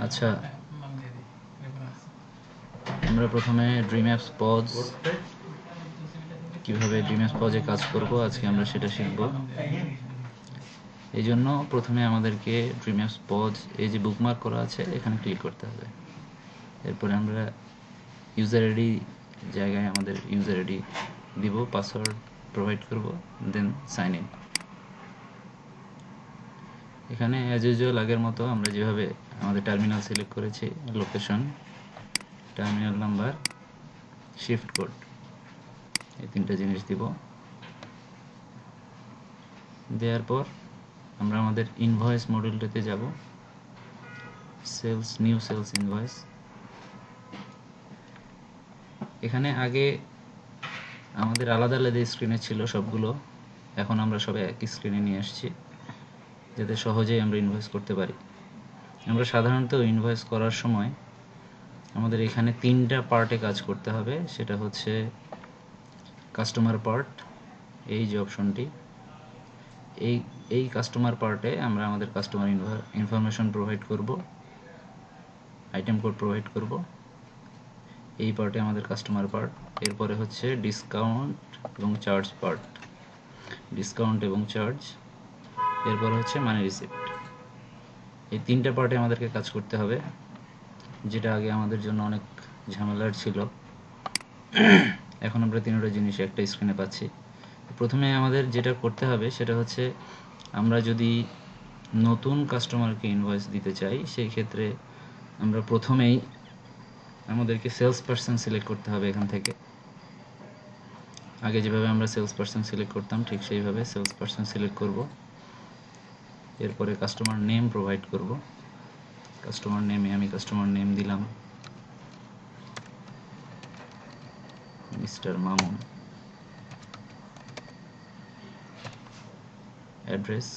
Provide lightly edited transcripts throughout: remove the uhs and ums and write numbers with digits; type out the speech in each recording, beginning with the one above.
আচ্ছা, আমরা প্রথমে ড্রিম অ্যাপস পজ কীভাবে ড্রিম অ্যাপস পজে কাজ করব আজকে আমরা সেটা শিখব। এই জন্য প্রথমে আমাদেরকে ড্রিম অ্যাপস পজ এই যে বুকমার্ক করা আছে এখানে ক্লিক করতে হবে। এরপরে আমরা ইউজার আইডি জায়গায় আমাদের ইউজার আইডি দিব, পাসওয়ার্ড প্রোভাইড করব, দেন সাইন ইন। এখানে অ্যাজ ইউজুয়াল আগের মতো আমরা যেভাবে আমাদের টার্মিনাল সিলেক্ট করেছি, location, terminal number, shift code, এই তিনটা জিনিস দিব। দেওয়ার পর আমরা আমাদের ইনভয়েস মডিউলটাতে যাব, সেলস, নিউ সেলস ইনভয়েস। এখানে আগে আমাদের আলাদা আলাদা স্ক্রিনে ছিল সবগুলো, এখন আমরা সবাই একই স্ক্রিনে নিয়ে আসছি যাতে সহজেই আমরা ইনভয়েস করতে পারি। আমরা সাধারণত ইনভয়েস করার সময় আমাদের এখানে তিনটা পার্টে কাজ করতে হবে। সেটা হচ্ছে কাস্টমার পার্ট, এই যে অপশনটি, এই কাস্টমার পার্টে আমরা আমাদের কাস্টমার ইনফরমেশন প্রোভাইড করব, আইটেম কোড প্রোভাইড করব। এই পার্টে আমাদের কাস্টমার পার্ট। এরপরে হচ্ছে ডিসকাউন্ট এবং চার্জ পার্ট, ডিসকাউন্ট এবং চার্জ। এরপরে হচ্ছে মানি রিসিপ্ট। এই তিনটা পার্টে আমাদেরকে কাজ করতে হবে, যেটা আগে আমাদের জন্য অনেক ঝামেলার ছিল। এখন আমরা তিনটা জিনিস একটা স্ক্রিনে পাচ্ছি। প্রথমে আমাদের যেটা করতে হবে সেটা হচ্ছে আমরা যদি নতুন কাস্টমারকে ইনভয়েস দিতে চাই, সেই ক্ষেত্রে আমরা প্রথমেই আমাদেরকে সেলস পারসন সিলেক্ট করতে হবে। এখান থেকে আগে যেভাবে আমরা সেলস পারসন সিলেক্ট করতাম ঠিক সেইভাবে সেলস পারসন সিলেক্ট করব। এরপরে কাস্টমার নেম প্রোভাইড করব। কাস্টমার নেমে আমি কাস্টমার নেম দিলাম মিস্টার মামুন। অ্যাড্রেস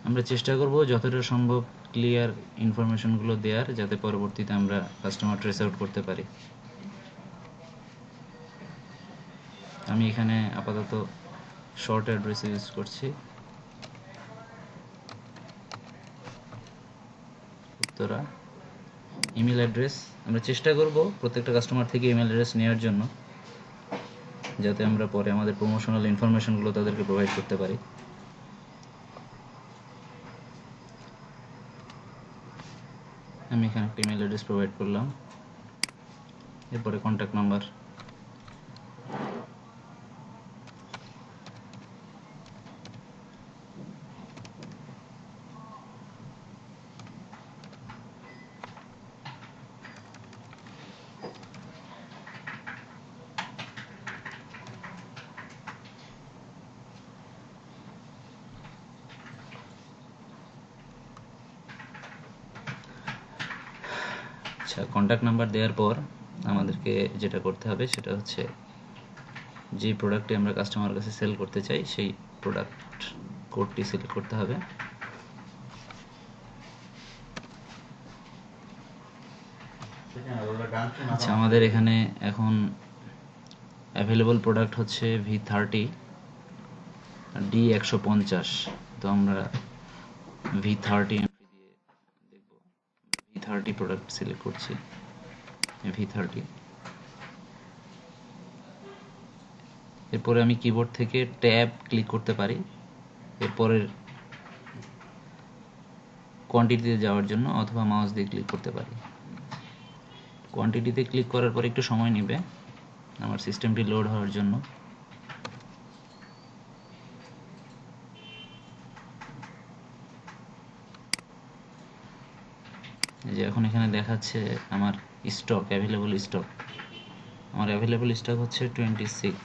আমরা চেষ্টা করব যতটা সম্ভব ক্লিয়ার ইনফরমেশনগুলো দেওয়ার, যাতে পরবর্তীতে আমরা কাস্টমার ট্রেস আউট করতে পারি। আমি এখানে আপাতত শর্ট অ্যাড্রেস ইউজ করছি, উত্তরা। ইমেল অ্যাড্রেস আমরা চেষ্টা করব প্রত্যেকটা কাস্টমার থেকে ইমেল অ্যাড্রেস নেওয়ার জন্য, যাতে আমরা পরে আমাদের প্রমোশনাল ইনফরমেশনগুলো তাদেরকে প্রোভাইড করতে পারি। আমি এখানে একটা ইমেল অ্যাড্রেস প্রোভাইড করলাম। এরপরে কন্ট্যাক্ট নাম্বার, আচ্ছা কন্ট্যাক্ট নাম্বার দেওয়ার পর আমাদেরকে যেটা করতে হবে সেটা হচ্ছে যে প্রোডাক্টটি আমরা কাস্টমার কাছে সেল করতে চাই সেই প্রোডাক্ট কোডটি সিলেক্ট করতে হবে। আচ্ছা আমাদের এখানে এখন অ্যাভেলেবল প্রোডাক্ট হচ্ছে V30 D150, তো আমরা V30 এন্ট্রি দিয়ে দেখব। V30 প্রোডাক্ট সিলেক্ট করছি, V30। এরপরে আমি কিবোর্ড থেকে ট্যাব ক্লিক করতে পারি। এরপরের কোয়ান্টিটিতে যাওয়ার জন্য অথবা মাউস দিয়ে ক্লিক করতে পারি। কোয়ান্টিটিতে ক্লিক করার পর একটু সময় নেবে আমার সিস্টেমটি লোড হওয়ার জন্য। এই যে এখন এখানে দেখাচ্ছে আমার স্টক, অ্যাভেলেবল স্টক। আমার অ্যাভেলেবল স্টক হচ্ছে 26।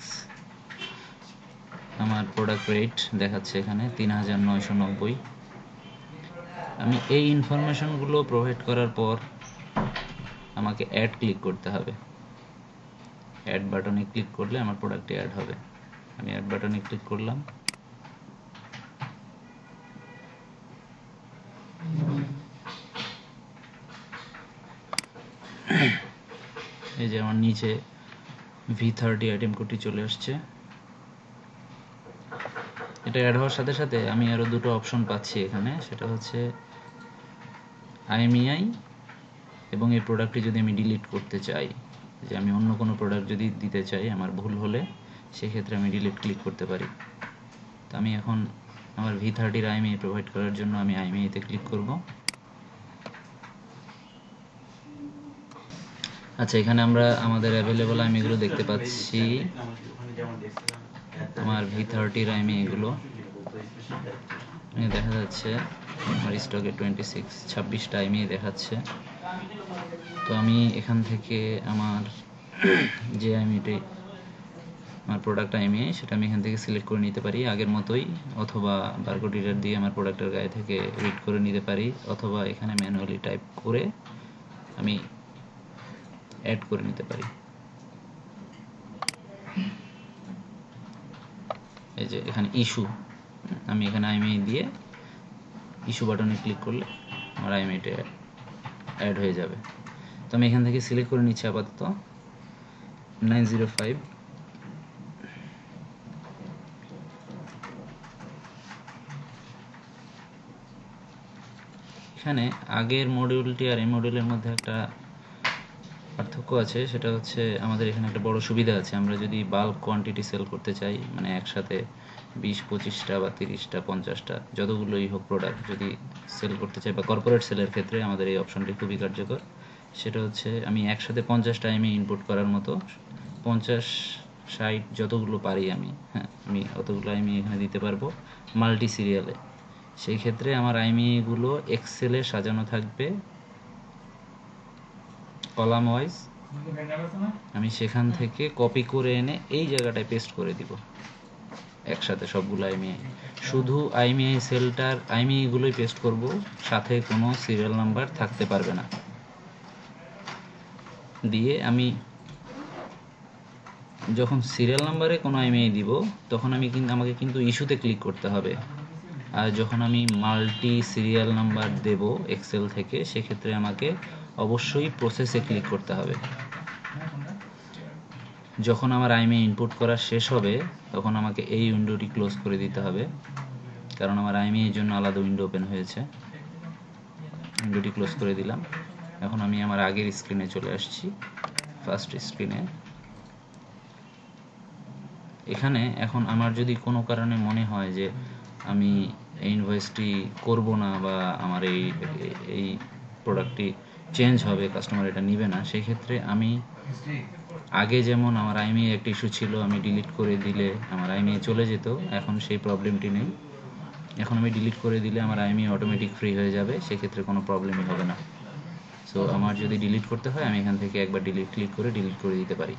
আমার প্রোডাক্ট রেট দেখাচ্ছে এখানে 3990। আমি এই ইনফরমেশনগুলো প্রোভাইড করার পর আমাকে অ্যাড ক্লিক করতে হবে। অ্যাড বাটনে ক্লিক করলে আমার প্রোডাক্টটি অ্যাড হবে। আমি অ্যাড বাটনে ক্লিক করলাম। এই যে আমার নিচে V30 আইটেম কোডটি চলে আসছে। এটা অ্যাড হওয়ার সাথে সাথে আমি আরও দুটো অপশন পাচ্ছি এখানে, সেটা হচ্ছে IMEI এবং এই প্রোডাক্টটি যদি আমি ডিলিট করতে চাই, যে আমি অন্য কোনো প্রোডাক্ট যদি দিতে চাই আমার ভুল হলে, সেক্ষেত্রে আমি ডিলিট ক্লিক করতে পারি। তো আমি এখন আমার V30 IMEI প্রোভাইড করার জন্য আমি IMEI-তে ক্লিক করব। আচ্ছা, এখানে আমরা আমাদের অ্যাভেলেবল IMEI-গুলো দেখতে পাচ্ছি। আমার V30 IMEI-গুলো দেখা যাচ্ছে আমার স্টকে 26টা IMEI দেখাচ্ছে। তো আমি এখান থেকে আমার যে IMEI-টি আমার প্রোডাক্ট IMEI সেটা আমি এখান থেকে সিলেক্ট করে নিতে পারি আগের মতোই, অথবা বারকোড রিডার দিয়ে আমার প্রোডাক্টের গায়ে থেকে রিড করে নিতে পারি, অথবা এখানে ম্যানুয়ালি টাইপ করে আমি অ্যাড করে নিতে পারি। এই যে এখানে ইস্যু, আমি এখানে IMEI দিয়ে ইস্যু বাটনে ক্লিক করলে আমার IMEI-টা অ্যাড হয়ে যাবে। তো আমি এখান থেকে সিলেক্ট করে নিচ্ছি আপাতত 905। এখানে আগের মডিউলটি আর এই মডিউলের মধ্যে একটা পার্থক্য আছে, সেটা হচ্ছে আমাদের এখানে একটা বড় সুবিধা আছে। আমরা যদি বাল্ক কোয়ান্টিটি সেল করতে চাই, মানে একসাথে 20-25টা বা 30টা 50টা যতগুলোই হোক প্রোডাক্ট যদি সেল করতে চাই, বা কর্পোরেট সেলের ক্ষেত্রে আমাদের এই অপশনটি খুবই কার্যকর। সেটা হচ্ছে আমি একসাথে 50টা IMEI ইনপুট করার মতো 50-60 যতগুলো পারি আমি আমি অতগুলো IMEI এখানে দিতে পারবো মাল্টি সিরিয়ালে। সেই ক্ষেত্রে আমার IMEI-গুলো এক্সেলে সাজানো থাকবে কলাম ওয়াইজ। আমি সেখান থেকে কপি করে এনে এই জায়গাটায় পেস্ট করে দিব একসাথে সবগুলো IMEI। শুধু IMEI সেলটার IMEI-গুলোই পেস্ট করব, সাথে কোনো সিরিয়াল নাম্বার থাকতে পারবে না। দিয়ে আমি যখন সিরিয়াল নাম্বারে কোনো IMEI দিব, তখন আমাকে কিন্তু ইস্যুতে ক্লিক করতে হবে। আর যখন আমি মাল্টি সিরিয়াল নাম্বার দেব এক্সেল থেকে, সেক্ষেত্রে আমাকে অবশ্যই প্রসেসে ক্লিক করতে হবে। যখন আমার IMEI ইনপুট করা শেষ হবে, তখন আমাকে এই উইন্ডোটি ক্লোজ করে দিতে হবে, কারণ আমার IMEI-এর জন্য আলাদা উইন্ডো ওপেন হয়েছে। উইন্ডোটি ক্লোজ করে দিলাম। এখন আমি আমার আগের স্ক্রিনে চলে আসছি, ফার্স্ট স্ক্রিনে। এখানে এখন আমার যদি কোনো কারণে মনে হয় যে আমি এই ইনভয়েসটি করব না, বা আমার এই প্রোডাক্টটি চেঞ্জ হবে, কাস্টমার এটা নেবে না, সেই ক্ষেত্রে আমি আগে যেমন আমার IMEI একটা ইস্যু ছিল, আমি ডিলিট করে দিলে আমার IMEI চলে যেত, এখন সেই প্রবলেমটি নেই। এখন আমি ডিলিট করে দিলে আমার IMEI অটোমেটিক ফ্রি হয়ে যাবে, সেক্ষেত্রে কোনো প্রবলেমই হবে না। সো আমার যদি ডিলিট করতে হয়, আমি এখান থেকে একবার ডিলিট ক্লিক করে ডিলিট করে দিতে পারি।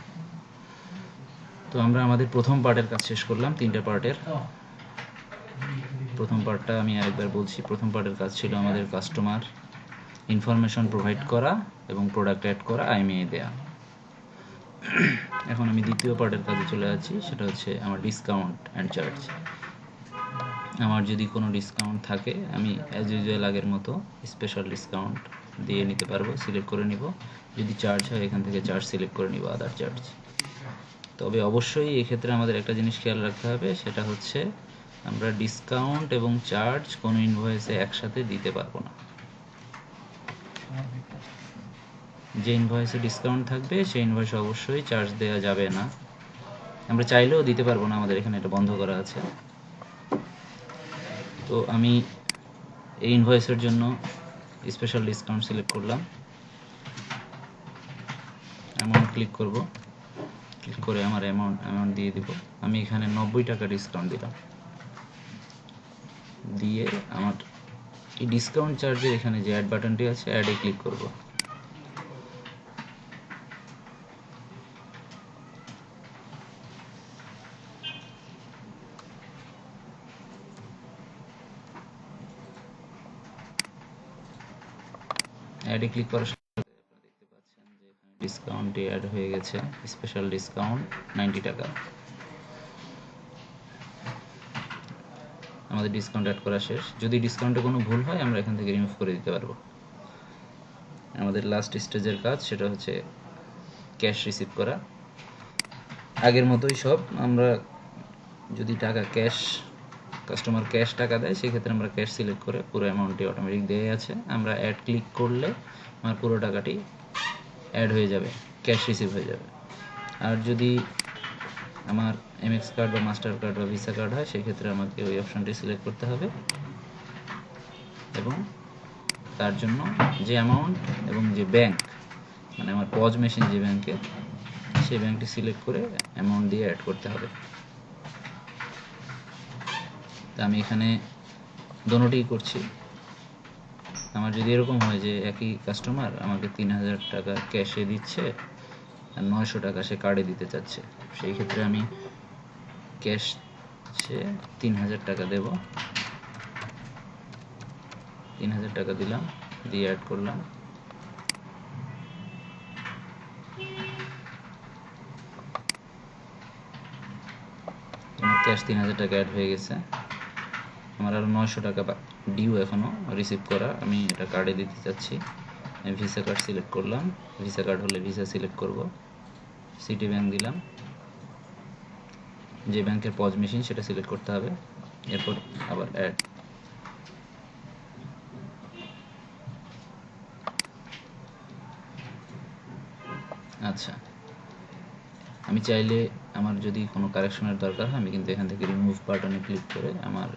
তো আমরা আমাদের প্রথম পার্টের কাজ শেষ করলাম, 3টা পার্টের। প্রথম পার্টটা আমি আরেকবার বলছি। প্রথম পার্টের কাজ ছিল আমাদের কাস্টমার ইনফরমেশন প্রোভাইড করা এবং প্রোডাক্ট অ্যাড করা, IMEI দেয়া। এখন আমি দ্বিতীয় পার্টের কাজে চলে যাচ্ছি, সেটা হচ্ছে আমার ডিসকাউন্ট অ্যান্ড চার্জ। আমার যদি কোনো ডিসকাউন্ট থাকে, আমি অ্যাজ ইউজুয়াল আগের মতো স্পেশাল ডিসকাউন্ট দিয়ে নিতে পারবো, সিলেক্ট করে নিব। যদি চার্জ হয়, এখান থেকে চার্জ সিলেক্ট করে নিব, আদার চার্জ। তবে অবশ্যই এক্ষেত্রে আমাদের একটা জিনিস খেয়াল রাখতে হবে, সেটা হচ্ছে আমরা ডিসকাউন্ট এবং চার্জ কোনো ইনভয়েসে একসাথে দিতে পারবো না। যে ইনভয়েসে ডিসকাউন্ট থাকবে সেই ইনভয়েসে অবশ্যই চার্জ দেওয়া যাবে না। আমরা চাইলেও দিতে পারবো না, আমাদের এখানে এটা বন্ধ করা আছে। তো আমি এই ইনভয়েসের জন্য স্পেশাল ডিসকাউন্ট সিলেক্ট করলাম, অ্যামাউন্ট ক্লিক করব, ক্লিক করে আমার অ্যামাউন্ট দিয়ে দিব। আমি এখানে 90 টাকা ডিসকাউন্ট দিলাম, দিয়ে আমার এই ডিসকাউন্ট চার্জের এখানে যে অ্যাড বাটনটি আছে, অ্যাডে ক্লিক করব। অ্যাডে ক্লিক করার সাথে আপনারা দেখতে পাচ্ছেন যে এখানে ডিসকাউন্টটি অ্যাড হয়ে গেছে, স্পেশাল ডিসকাউন্ট 90 টাকা। আমাদের ডিসকাউন্ট অ্যাড করা শেষ। যদি ডিসকাউন্টে কোনো ভুল হয়, আমরা এখান থেকে রিমুভ করে দিতে পারবো। আমাদের লাস্ট স্টেজের কাজ, সেটা হচ্ছে ক্যাশ রিসিভ করা। আগের মতোই সব, আমরা যদি টাকা ক্যাশ কাস্টমার ক্যাশ টাকা দেয় সেক্ষেত্রে আমরা ক্যাশ সিলেক্ট করে পুরো অ্যামাউন্টটি অটোমেটিক দেওয়া আছে, আমরা অ্যাড ক্লিক করলে আমার পুরো টাকাটি অ্যাড হয়ে যাবে, ক্যাশ রিসিভ হয়ে যাবে। আর যদি আমার এমএক্স কার্ড বা মাস্টার কার্ড বা ভিসা কার্ড হয় সেক্ষেত্রে আমাকে ওই অপশনটি সিলেক্ট করতে হবে এবং তার জন্য যে অ্যামাউন্ট এবং যে ব্যাংক, মানে আমার পজ মেশিন যে ব্যাংকে, সেই ব্যাংকটি সিলেক্ট করে অ্যামাউন্ট দিয়ে অ্যাড করতে হবে। তা আমি এখানে দোনোটিই করছি। আমার যদি এরকম হয় যে একই কাস্টমার আমাকে 3000 টাকা ক্যাশে দিচ্ছে আর 900 টাকা সে কার্ডে দিতে চাচ্ছে, সেই ক্ষেত্রে আমি ক্যাশে 3000 টাকা দেব, 3000 টাকা দিলাম, দিয়ে অ্যাড করলাম। আমার ক্যাশ 3000 টাকা অ্যাড হয়ে গেছে। আমার আরও 900 টাকা ডিউ এখনও রিসিভ করা, আমি এটা কার্ডে দিতে চাচ্ছি। আমি ভিসা কার্ড সিলেক্ট করলাম, ভিসা কার্ড হলে ভিসা সিলেক্ট করব, সিটি ব্যাংক দিলাম, যে ব্যাংকের পজ মেশিন সেটা সিলেক্ট করতে হবে, এরপর আবার অ্যাড। আচ্ছা, আমি চাইলে আমার যদি কোনো কারেকশনের দরকার হয় আমি কিন্তু এখান থেকে রিমুভ বাটনে ক্লিক করে আমার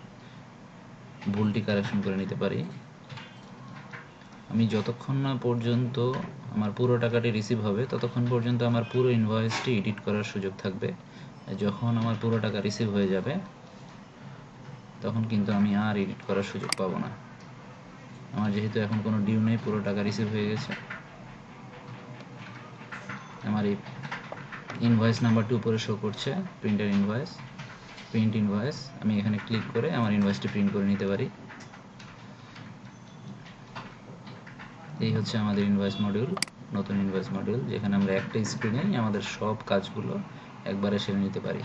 ভুলটি কারেকশন করে নিতে পারি। আমি যতক্ষণ না পর্যন্ত আমার পুরো টাকাটি রিসিভ হবে ততক্ষণ পর্যন্ত আমার পুরো ইনভয়েসটি এডিট করার সুযোগ থাকবে। যখন আমার পুরো টাকা রিসিভ হয়ে যাবে তখন কিন্তু আমি আর এডিট করার সুযোগ পাবো না। আমার যেহেতু এখন কোনো ডিউ নেই, পুরো টাকা রিসিভ হয়ে গেছে, আমার এই ইনভয়েস নাম্বারটি উপরে শো করছে, প্রিন্টার ইনভয়েস, প্রিন্ট ইনভয়েস। আমি এখানে ক্লিক করে আমার ইনভয়েসটি প্রিন্ট করে নিতে পারি। এই হচ্ছে আমাদের ইনভয়েস মডিউল, নতুন ইনভয়েস মডিউল, যেখানে আমরা একটা স্ক্রিনেই আমাদের সব কাজগুলো একবারে সেরে নিতে পারি।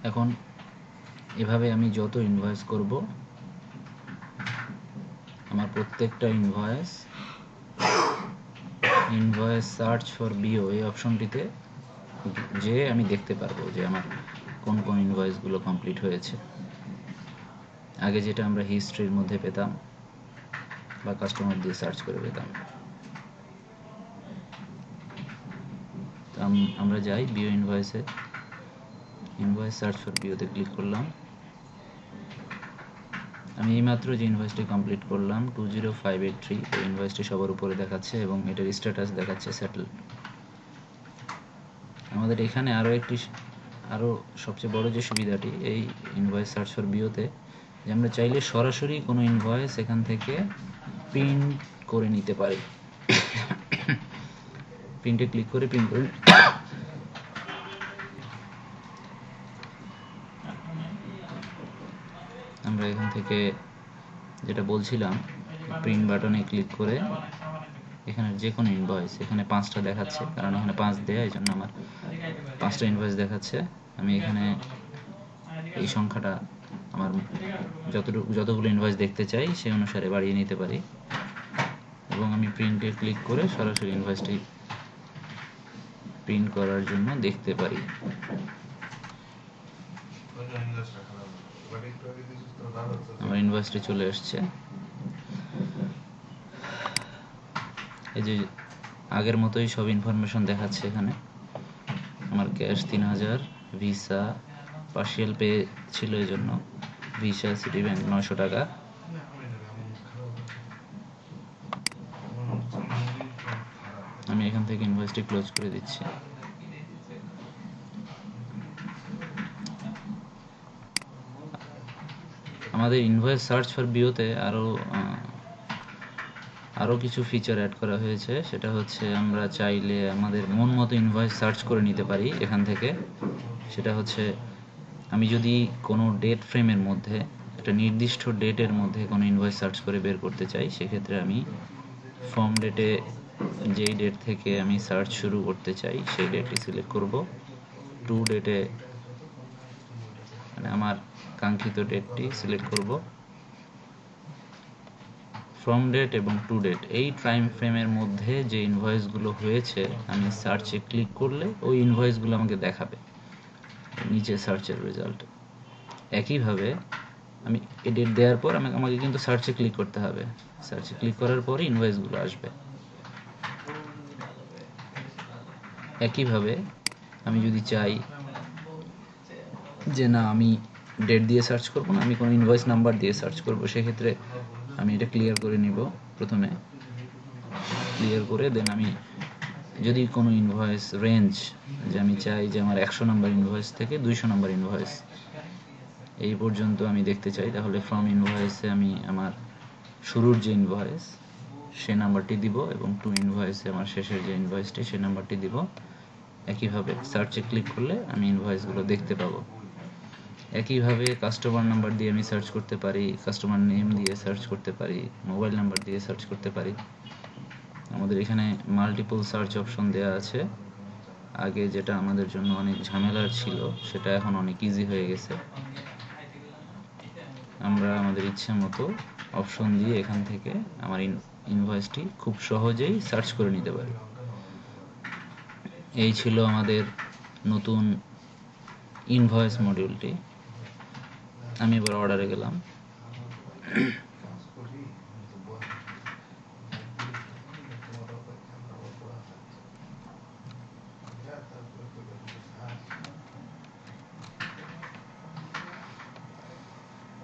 এখন এভাবে আমি যত ইনভয়েস করব, আমার প্রত্যেকটা ইনভয়েস সার্চ ফর বিও এই অপশনটিতে যে আমি দেখতে পারবো যে আমার কোন কোন ইনভয়েসগুলো কমপ্লিট হয়েছে। আগে যেটা আমরা হিস্ট্রির মধ্যে পেতাম বা কাস্টমার দিয়ে সার্চ করে পেতাম। তো আমরা যাই বিও ইনভয়েসে, ইনভয়েস সার্চ ফর বিওতে ক্লিক করলাম। আমি এইমাত্র যে ইনভয়েসটি কমপ্লিট করলাম 20583, এই ইনভয়েসটি সবার উপরে দেখাচ্ছে এবং এটার স্ট্যাটাস দেখাচ্ছে সেটেল। আমাদের এখানে আরও সবচেয়ে বড় যে সুবিধাটি এই ইনভয়েস সার্চ ফর বিওতে, যে আমরা চাইলে সরাসরি কোনো ইনভয়েস এখান থেকে প্রিন্ট করে নিতে পারি। প্রিন্টে ক্লিক করে প্রিন্ট করে আমরা এখান থেকে যেটা বলছিলাম, প্রিন্ট বাটনে ক্লিক করে এখানে যে কোনো ইনভয়েস, এখানে 5টা দেখাচ্ছে কারণ এখানে 5 দেয়া, এই জন্য আমার 5টা ইনভয়েস দেখাচ্ছে। আমি এখানে এই সংখ্যাটা আমার যতগুলো ইনভয়েস দেখতে চাই সেই অনুসারে বাড়িয়ে নিতে পারি এবং আমি প্রিন্টে ক্লিক করে সরাসরি ইনভয়েসটি প্রিন্ট করার জন্য দেখতে পারি। আমার ইনভয়েসটি চলে আসছে। এই যে আগের মতোই সব ইনফরমেশন দেখাচ্ছে এখানে। আমার ক্যাশ 3000, ভিসা পার্শিয়াল পে ছিল এই জন্য, ভিসা সিটি ব্যাংক 900 টাকা। আমি এখান থেকে ইনভয়েসটি ক্লোজ করে দিচ্ছি। আমাদের ইনভয়েস সার্চ ফর বিওতে আরও কিছু ফিচার অ্যাড করা হয়েছে, সেটা হচ্ছে আমরা চাইলে আমাদের মন মতো ইনভয়েস সার্চ করে নিতে পারি এখান থেকে। সেটা হচ্ছে আমি যদি কোনো ডেট ফ্রেমের মধ্যে, একটা নির্দিষ্ট ডেটের মধ্যে কোনো ইনভয়েস সার্চ করে বের করতে চাই, সেক্ষেত্রে আমি ফর্ম ডেটে যেই ডেট থেকে আমি সার্চ শুরু করতে চাই সেই ডেটটি সিলেক্ট করব। টু ডেটে মানে আমার কাঙ্ক্ষিত ডেটটি সিলেক্ট করব। ফ্রম ডেট এবং টু ডেট এই টাইম ফ্রেমের মধ্যে যে ইনভয়েসগুলো হয়েছে আমি সার্চে ক্লিক করলে ওই ইনভয়েসগুলো আমাকে দেখাবে নিচে সার্চের রেজাল্ট। একইভাবে আমি এডিট দেওয়ার পর আমাকে কিন্তু সার্চে ক্লিক করতে হবে, সার্চে ক্লিক করার পরই ইনভয়েসগুলো আসবে। একইভাবে আমি যদি চাই যে না আমি ডেট দিয়ে সার্চ করব না, আমি কোনো ইনভয়েস নাম্বার দিয়ে সার্চ করব, সেক্ষেত্রে আমি এটা ক্লিয়ার করে নিব। প্রথমে ক্লিয়ার করে দেন আমি যদি কোনো ইনভয়েস রেঞ্জ যে আমি চাই যে আমার 100 নাম্বার ইনভয়েস থেকে 200 নাম্বার ইনভয়েস এই পর্যন্ত আমি দেখতে চাই, তাহলে ফ্রম ইনভয়েসে আমি আমার শুরুর যে ইনভয়েস সে নাম্বারটি দিব এবং টু ইনভয়েসে আমার শেষের যে ইনভয়েসটি সে নাম্বারটি দিব। একইভাবে সার্চে ক্লিক করলে আমি ইনভয়েসগুলো দেখতে পাবো। একইভাবে কাস্টমার নাম্বার দিয়ে আমি সার্চ করতে পারি, কাস্টমার নেম দিয়ে সার্চ করতে পারি, মোবাইল নাম্বার দিয়ে সার্চ করতে পারি। আমাদের এখানে মাল্টিপল সার্চ অপশন দেওয়া আছে। আগে যেটা আমাদের জন্য অনেক ঝামেলার ছিল সেটা এখন অনেক ইজি হয়ে গেছে। আমরা আমাদের ইচ্ছে মতো অপশন দিয়ে এখান থেকে আমার ইনভয়েসটি খুব সহজেই সার্চ করে নিতে পারি। এই ছিল আমাদের নতুন ইনভয়েস মডিউলটি। আমি এবার অর্ডারে গেলাম।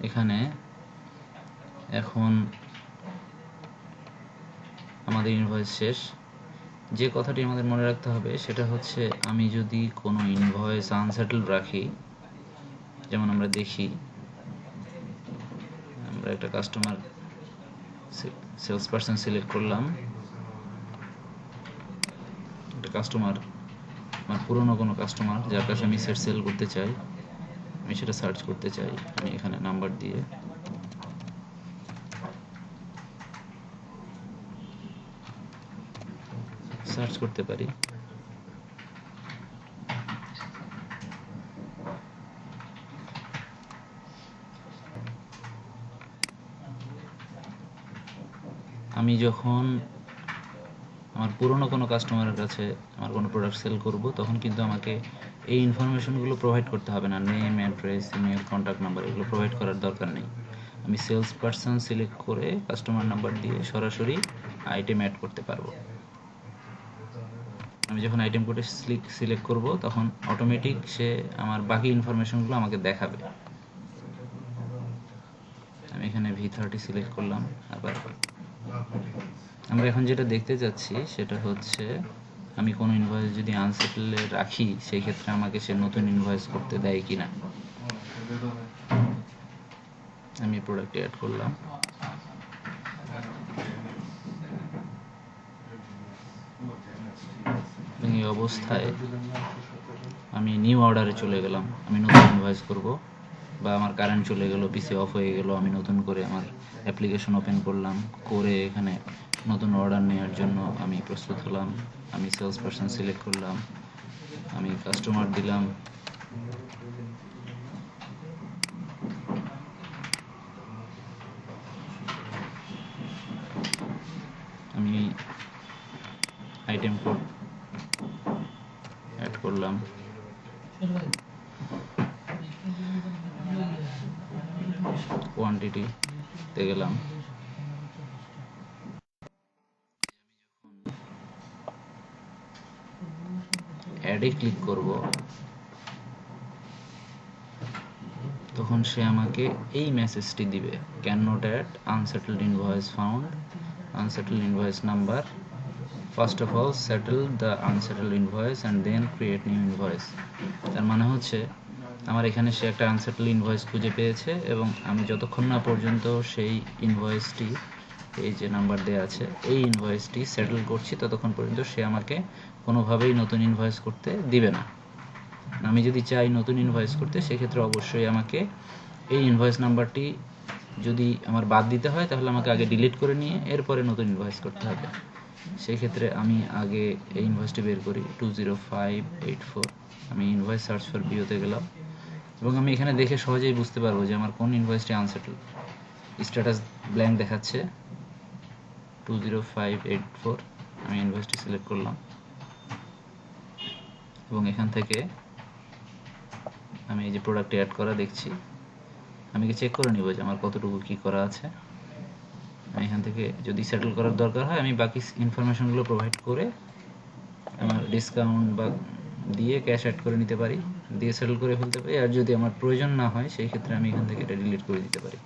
এখানে এখন আমাদের ইনভয়েস শেষ। যে কথাটি আমাদের মনে রাখতে হবে সেটা হচ্ছে আমি যদি কোনো ইনভয়েস আনসেটেল রাখি, যেমন আমরা দেখি আমরা একটা কাস্টমার সেলস পারসন সিলেক্ট করলাম, একটা কাস্টমার আমার পুরনো কোনো কাস্টমার যার কাছে আমি সেল করতে চাই, আমি সেটা সার্চ করতে চাই। আমি এখানে নাম্বার দিয়ে সার্চ করতে পারি। আমি যখন আমার পুরনো কোনো কাস্টমারের কাছে আমার কোনো প্রোডাক্ট সেল করব তখন কিন্তু আমাকে এই ইনফরমেশনগুলো প্রোভাইড করতে হবে না, name, address, email, contact number এগুলো প্রোভাইড করার দরকার নেই। আমি সেলস পারসন সিলেক্ট করে কাস্টমার নাম্বার দিয়ে সরাসরি আইটেম অ্যাড করতে পারবো। আমি যখন আইটেম কোডে সিলেক্ট করব তখন অটোমেটিক সে আমার বাকি ইনফরমেশনগুলো আমাকে দেখাবে। আমি এখানে V30 সিলেক্ট করলাম। আবার আমরা এখন যেটা দেখতে যাচ্ছি সেটা হচ্ছে আমি কোনো ইনভয়েস যদি আনসেটেলে রাখি সেই ক্ষেত্রে আমাকে সে নতুন ইনভয়েস করতে দেয় কিনা। আমি প্রোডাক্ট অ্যাড করলাম। এই অবস্থায় আমি নিউ অর্ডারে চলে গেলাম, আমি নতুন ইনভয়েস করব, বা আমার কারেন্ট চলে গেল, পিসি অফ হয়ে গেল, আমি নতুন করে আমার অ্যাপ্লিকেশন ওপেন করলাম, করে এখানে নতুন অর্ডার নেওয়ার জন্য আমি প্রস্তুত হলাম। আমি সেলস পারসন সিলেক্ট করলাম, আমি কাস্টমার দিলাম, আমি আইটেম কোড অ্যাড করলাম, কোয়ান্টিটিতে গেলাম, অ্যাডে ক্লিক করব, তখন সে আমাকে এই মেসেজটি দিবে, can not add unsettled invoice found, unsettled invoice number, first of all settle the unsettled invoice and then create new invoice. তার মানে হচ্ছে আমার এখানে সে একটা আনসেটেলড ইনভয়েস খুঁজে পেয়েছে এবং আমি যতক্ষণ না পর্যন্ত সেই ইনভয়েসটি, এই যে নাম্বার দেওয়া আছে, এই ইনভয়েসটি সেটেল করছি ততক্ষণ পর্যন্ত সে আমাকে কোনোভাবেই নতুন ইনভয়েস করতে দিবে না। আমি যদি চাই নতুন ইনভয়েস করতে সেক্ষেত্রে অবশ্যই আমাকে এই ইনভয়েস নাম্বারটি যদি আমার বাদ দিতে হয় তাহলে আমাকে আগে ডিলিট করে নিয়ে এরপরে নতুন ইনভয়েস করতে হবে। সেই ক্ষেত্রে আমি আগে এই ইনভয়েসটি বের করি, 20584। আমি ইনভয়েস সার্চ ফর ভিউতে গেলাম এবং আমি এখানে দেখে সহজেই বুঝতে পারবো যে আমার কোন ইনভয়েসটি আনসেটেল। স্ট্যাটাস ব্ল্যাঙ্ক দেখাচ্ছে, 20584 আমি ইনভয়েসটি সিলেক্ট করলাম এবং এখান থেকে আমি এই যে প্রোডাক্টে অ্যাড করা দেখছি, আমি কি চেক করে নিব যে আমার কতটুকু কি করা আছে। আমি এখান থেকে যদি সেটেল করার দরকার হয় আমি বাকি ইনফরমেশনগুলো প্রোভাইড করে আমার ডিসকাউন্ট বা দিয়ে ক্যাশ অ্যাড করে নিতে পারি, দিয়ে সেটেল করে ফেলতে পারি। আর যদি আমার প্রয়োজন না হয় সেই ক্ষেত্রে আমি এখান থেকে এটা ডিলিট করে দিতে পারি।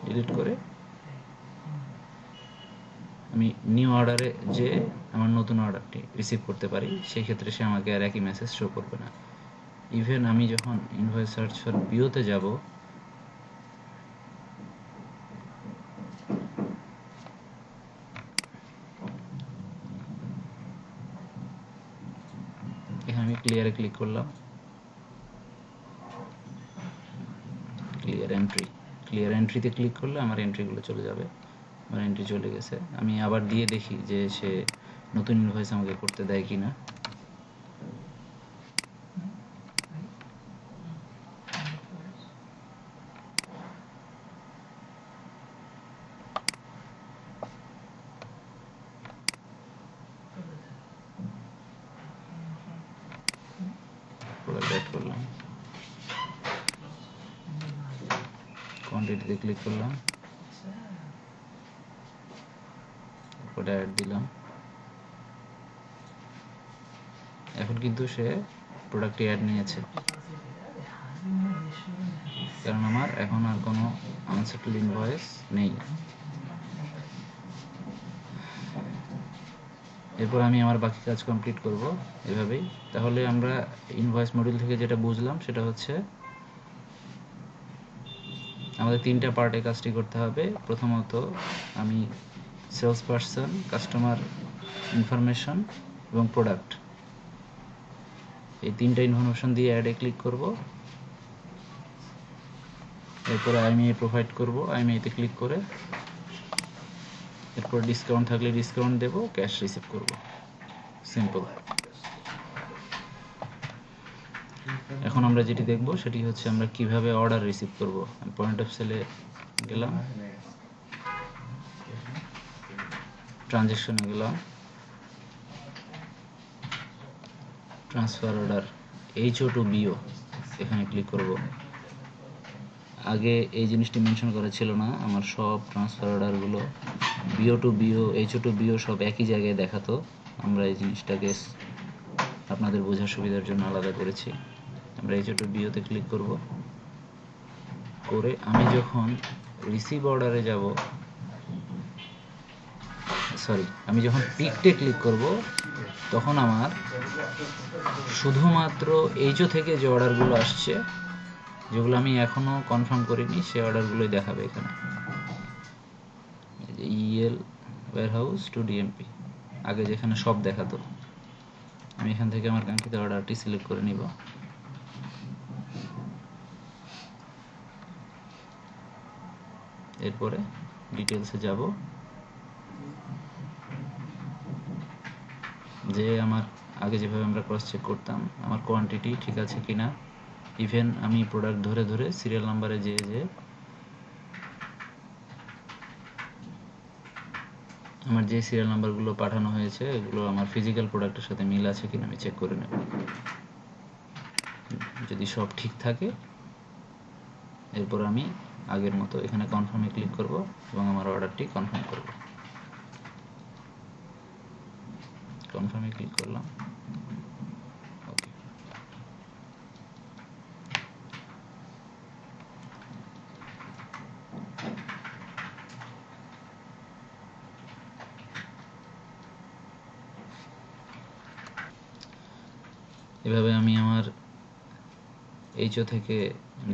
ডিলিট করে আমি নিউ অর্ডারে যে আমার নতুন অর্ডারটি রিসিভ করতে পারি, সেই ক্ষেত্রে সে আমাকে আর একই মেসেজ শো করবে না। ইভেন আমি যখন ইনভয়েস সার্চ ফর বিওতে যাব, এখানে আমি ক্লিয়ারে ক্লিক করলাম, ক্লিয়ার এন্ট্রিতে ক্লিক করলে আমার এন্ট্রিগুলো চলে যাবে। আমার এন্ট্রি চলে গেছে। আমি আবার দিয়ে দেখি যে সে নতুন ইনভয়েস আমাকে করতে দেয় কিনা। প্রোডাক্ট অ্যাড করলাম, কোয়ান্টিটিতে ক্লিক করলাম, তারপরে অ্যাড দিলাম। এখন কিন্তু সে প্রোডাক্টটি অ্যাড নিয়েছে, কারণ আমার এখন আর কোনো আনসেটেল ইনভয়েস নেই। এরপর আমি আমার বাকি কাজ কমপ্লিট করব এভাবেই। তাহলে আমরা ইনভয়েস মডিউল থেকে যেটা বুঝলাম সেটা হচ্ছে আমাদের তিনটা পার্টে কাজটি করতে হবে। প্রথমত আমি সেলস পারসন, কাস্টমার ইনফরমেশন এবং প্রোডাক্ট, এই তিনটা ইনফরমেশন দিয়ে অ্যাডে ক্লিক করব। এরপরে আইএমইআই প্রোভাইড করব, আইএমইআইতে ক্লিক করে এরপর ডিসকাউন্ট থাকলে ডিসকাউন্ট দেব, ক্যাশ রিসিভ করব। সিম্পল। এখন আমরা যেটি দেখব সেটি হচ্ছে আমরা কিভাবে অর্ডার রিসিভ করব। পয়েন্ট অফ সেলে গেলাম, ট্রানজ্যাকশনে গেলাম, transfer order HO to BO এখানে ক্লিক করব। আগে এই জিনিসটি মেনশন করা ছিল না, আমার সব ট্রান্সফার অর্ডারগুলো BO to BO, HO to BO সব একই জায়গায় দেখাতো। আমরা এই জিনিসটাকে আপনাদের বোঝার সুবিধার জন্য আলাদা করেছি। আমরা HO to BO তে ক্লিক করব, করে আমি যখন রিসিভ অর্ডারে যাব, আমি যখন পিকটে ক্লিক করব তখন আমার শুধুমাত্র HO থেকে যে অর্ডারগুলো আসছে, যেগুলো আমি এখনো কনফার্ম করিনি, সেই অর্ডারগুলোই দেখাবে এখানে। EL ওয়্যারহাউস টু DMP আগে যেখানে সব দেখাতো, আমি এখান থেকে আমার কাঙ্ক্ষিত অর্ডারটি সিলেক্ট করে নিব। এরপরে ডিটেলসে যাব, যে আমার আগে যেভাবে আমরা ক্রস চেক করতাম আমার কোয়ান্টিটি ঠিক আছে কিনা। ইভেন আমি প্রোডাক্ট ধরে ধরে সিরিয়াল নাম্বারে যে আমার যে সিরিয়াল নাম্বারগুলো পাঠানো হয়েছে এগুলো আমার ফিজিক্যাল প্রোডাক্টের সাথে মিল আছে কিনা আমি চেক করে নেব। যদি সব ঠিক থাকে এরপর আমি আগের মতো এখানে কনফার্মে ক্লিক করব এবং আমার অর্ডারটি কনফার্ম করব। কনফার্মে ক্লিক করলাম, ওকে। এভাবে আমি আমার HO থেকে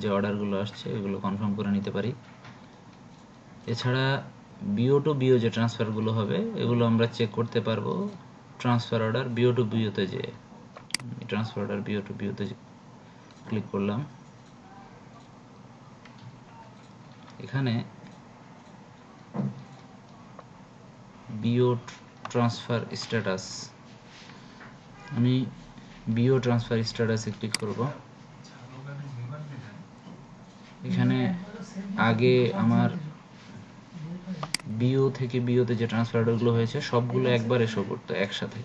যে অর্ডারগুলো আসছে এগুলো কনফার্ম করে নিতে পারি। এছাড়া BO to BO যে ট্রান্সফারগুলো হবে এগুলো আমরা চেক করতে পারবো transfer order BO to BO তে যে transfer order BO to BO তে ক্লিক করলাম। এখানে BO ট্রান্সফার স্ট্যাটাস, আমি BO ট্রান্সফার স্ট্যাটাসে ক্লিক করব। এখানে আগে আমার বিও থেকে বিওতে যে ট্রান্সফার অর্ডারগুলো হয়েছে সবগুলো একবারে শো করতো একসাথে।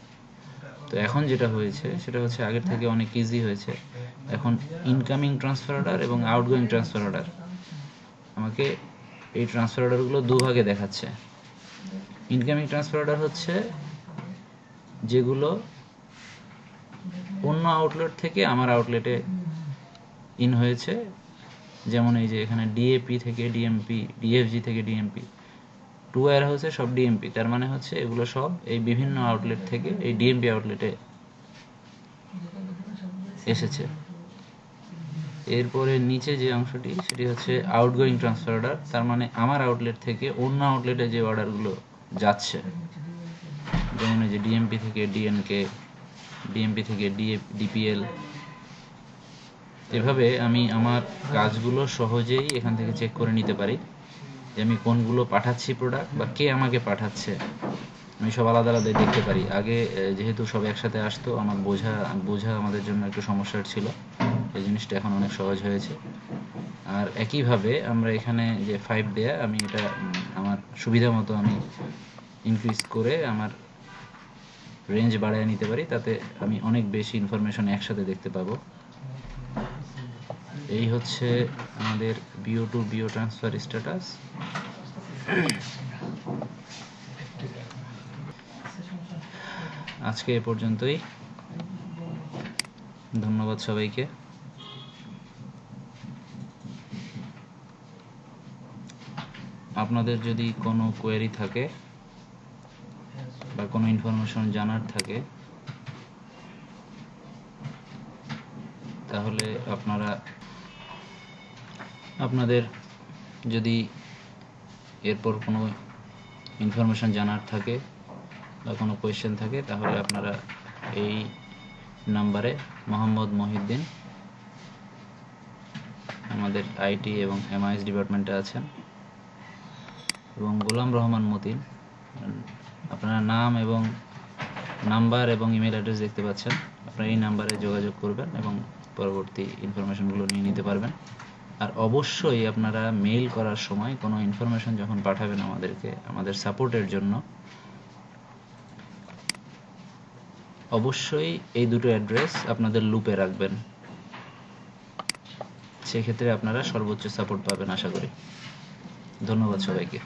তো এখন যেটা হয়েছে সেটা হচ্ছে আগের থেকে অনেক ইজি হয়েছে। এখন ইনকামিং ট্রান্সফার অর্ডার এবং আউটগোয়িং ট্রান্সফার অর্ডার আমাকে এই ট্রান্সফার অর্ডারগুলো দুভাগে দেখাচ্ছে। ইনকামিং ট্রান্সফার অর্ডার হচ্ছে যেগুলো অন্য আউটলেট থেকে আমার আউটলেটে ইন হয়েছে, যেমন এই যে এখানে ডিএপি থেকে ডিএমপি, ডিএফজি থেকে ডিএমপি, টু ওয়্যার হাউসে সব ডিএমপি, তার মানে হচ্ছে এগুলো সব এই বিভিন্ন আউটলেট থেকে এই ডিএমপি আউটলেটে এসেছে। এরপরে নিচে যে অংশটি সেটি হচ্ছে আউটগোয়িং ট্রান্সফার অর্ডার, তার মানে আমার আউটলেট থেকে অন্য আউটলেটে যে অর্ডারগুলো যাচ্ছে, যেমন এই যে ডিএমপি থেকে ডিএনকে, ডিএমপি থেকে ডিপিএল। এভাবে আমি আমার কাজগুলো সহজেই এখান থেকে চেক করে নিতে পারি যে আমি কোনগুলো পাঠাচ্ছি প্রোডাক্ট বা কে আমাকে পাঠাচ্ছে, আমি সব আলাদা আলাদা দেখতে পারি। আগে যেহেতু সব একসাথে আসতো আমার বোঝা আমাদের জন্য একটু সমস্যার ছিল, এই জিনিসটা এখন অনেক সহজ হয়েছে। আর একইভাবে আমরা এখানে যে 5 দেয়া, আমি এটা আমার সুবিধা মতো আমি ইনক্রিজ করে আমার রেঞ্জ বাড়ায় নিতে পারি, তাতে আমি অনেক বেশি ইনফরমেশন একসাথে দেখতে পাবো। এই হচ্ছে আমাদের BO to BO transfer status. আজকে এ পর্যন্তই, ধন্যবাদ সবাইকে। আপনাদের যদি কোনো কোয়েরি থাকে বা কোনো ইনফরমেশন জানার থাকে তাহলে আপনাদের যদি এরপর কোনো ইনফরমেশন জানার থাকে বা কোনো কোয়েশ্চেন থাকে তাহলে আপনারা এই নাম্বারে, মোহাম্মদ মহিউদ্দিন আমাদের আইটি এবং এমআইএস ডিপার্টমেন্টে আছেন, এবং গোলাম রহমান মতিন, আপনারা নাম এবং নাম্বার এবং ইমেল অ্যাড্রেস দেখতে পাচ্ছেন। আপনারা এই নাম্বারে যোগাযোগ করবেন এবং পরবর্তী ইনফরমেশনগুলো নিয়ে নিতে পারবেন। আর অবশ্যই আপনারা মেইল করার সময় কোনো ইনফরমেশন যখন পাঠাবেন আমাদেরকে, আমাদের সাপোর্টের জন্য, অবশ্যই এই দুটো অ্যাড্রেস আপনাদের লুপে রাখবেন। সেক্ষেত্রে আপনারা সর্বোচ্চ সাপোর্ট পাবেন আশা করি। ধন্যবাদ সবাইকে।